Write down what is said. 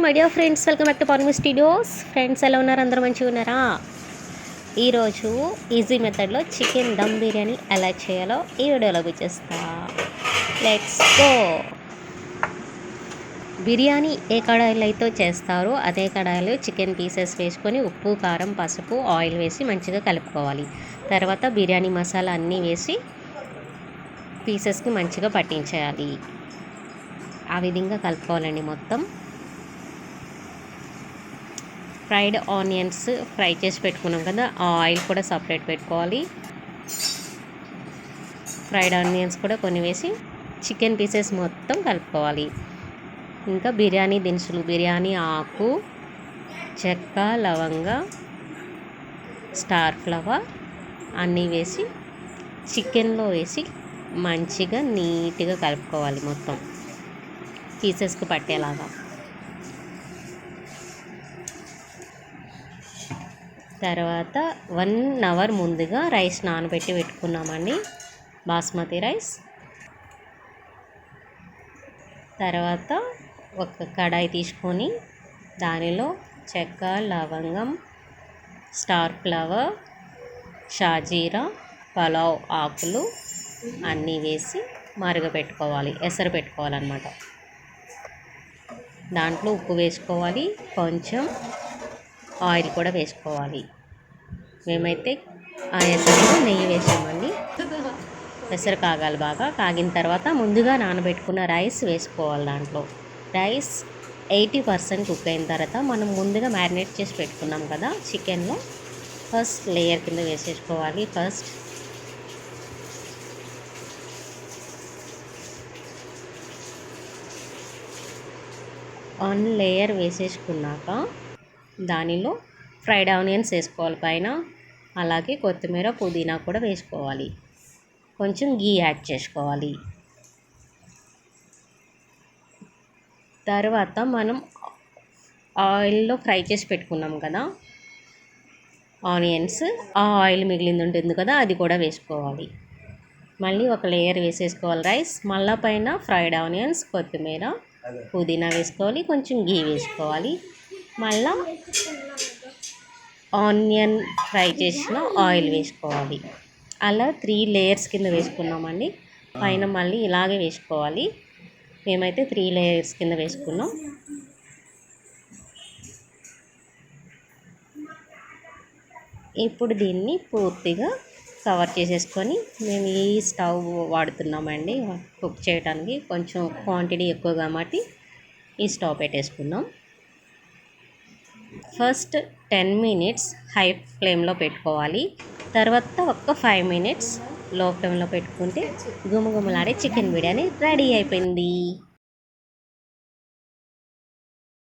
My dear friends, welcome back to Pournami studios. Friends ఎలా ఉన్నారు? అందరూ మంచిగా ఉన్నారా? ఈరోజు ఈజీ మెథడ్లో చికెన్ దమ్ బిర్యానీ ఎలా చేయాలో ఈ వీడియోలో చూపిస్తా. Let's go. బిర్యానీ ఏ కడాయిలో అయితే చేస్తారో అదే కడాయిలో చికెన్ పీసెస్ వేసుకొని ఉప్పు, కారం, పసుపు, ఆయిల్ వేసి మంచిగా కలుపుకోవాలి. తర్వాత బిర్యానీ మసాలా అన్నీ వేసి పీసెస్కి మంచిగా పట్టించేయాలి. ఆ విధంగా కలుపుకోవాలండి. మొత్తం ఫ్రైడ్ ఆనియన్స్ ఫ్రై చేసి పెట్టుకున్నాం కదా, ఆ ఆయిల్ కూడా సపరేట్ పెట్టుకోవాలి. ఫ్రైడ్ ఆనియన్స్ కూడా కొన్ని వేసి చికెన్ పీసెస్ మొత్తం కలుపుకోవాలి. ఇంకా బిర్యానీ దినుసులు, బిర్యానీ ఆకు, చెక్క, లవంగ, స్టార్ ఫ్లవర్ అన్నీ వేసి చికెన్లో వేసి మంచిగా నీట్గా కలుపుకోవాలి. మొత్తం పీసెస్కి పట్టేలాగా. తర్వాత 1 అవర్ ముందుగా రైస్ నానబెట్టి పెట్టుకున్నామండి, బాస్మతి రైస్. తర్వాత ఒక కడాయి తీసుకొని దానిలో చెక్క, లవంగం, స్టార్ ఫ్లవర్, షాజీరా, పలావ్ ఆకులు అన్నీ వేసి మరగపెట్టుకోవాలి, ఎసరు పెట్టుకోవాలన్నమాట. దాంట్లో ఉప్పు వేసుకోవాలి, కొంచెం ఆయిల్ కూడా వేసుకోవాలి. మేమైతే ఆ ఎసరులో నెయ్యి వేసామండి. ఎసరు కాగాలి. బాగా కాగిన తర్వాత ముందుగా నానబెట్టుకున్న రైస్ వేసుకోవాలి. దాంట్లో రైస్ 80% కుక్ అయిన తర్వాత మనం ముందుగా మ్యారినేట్ చేసి పెట్టుకున్నాం కదా చికెన్లో, ఫస్ట్ లేయర్ కింద వేసేసుకోవాలి. ఫస్ట్ వన్ లేయర్ వేసేసుకున్నాక దానిలో ఫ్రైడ్ ఆనియన్స్ వేసుకోవాలి పైన. అలాగే కొత్తిమీర, పుదీనా కూడా వేసుకోవాలి. కొంచెం గీ యాడ్ చేసుకోవాలి. తర్వాత మనం ఆయిల్లో ఫ్రై చేసి పెట్టుకున్నాం కదా ఆనియన్స్, ఆ ఆయిల్ మిగిలింది ఉంటుంది కదా, అది కూడా వేసుకోవాలి. మళ్ళీ ఒక లేయర్ వేసేసుకోవాలి రైస్. మళ్ళీ పైన ఫ్రైడ్ ఆనియన్స్, కొత్తిమీర, పుదీనా వేసుకోవాలి. కొంచెం గీ వేసుకోవాలి. మళ్ళీ ఆనియన్ ఫ్రై చేసిన ఆయిల్ వేసుకోవాలి. అలా 3 లేయర్స్ కింద వేసుకున్నామండి. పైన మళ్ళీ ఇలాగే వేసుకోవాలి. మేమైతే 3 లేయర్స్ కింద వేసుకున్నాం. ఇప్పుడు దీన్ని పూర్తిగా కవర్ చేసేసుకొని, మేము ఈ స్టవ్ వాడుతున్నామండి కుక్ చేయడానికి. కొంచెం క్వాంటిటీ ఎక్కువ కాబట్టి ఈ స్టవ్ పెట్టేసుకున్నాం. ఫస్ట్ 10 మినిట్స్ హై ఫ్లేమ్లో పెట్టుకోవాలి. తర్వాత ఒక 5 మినిట్స్ లో ఫ్లేమ్లో పెట్టుకుంటే గుమగుమలాడే చికెన్ బిర్యానీ రెడీ అయిపోయింది.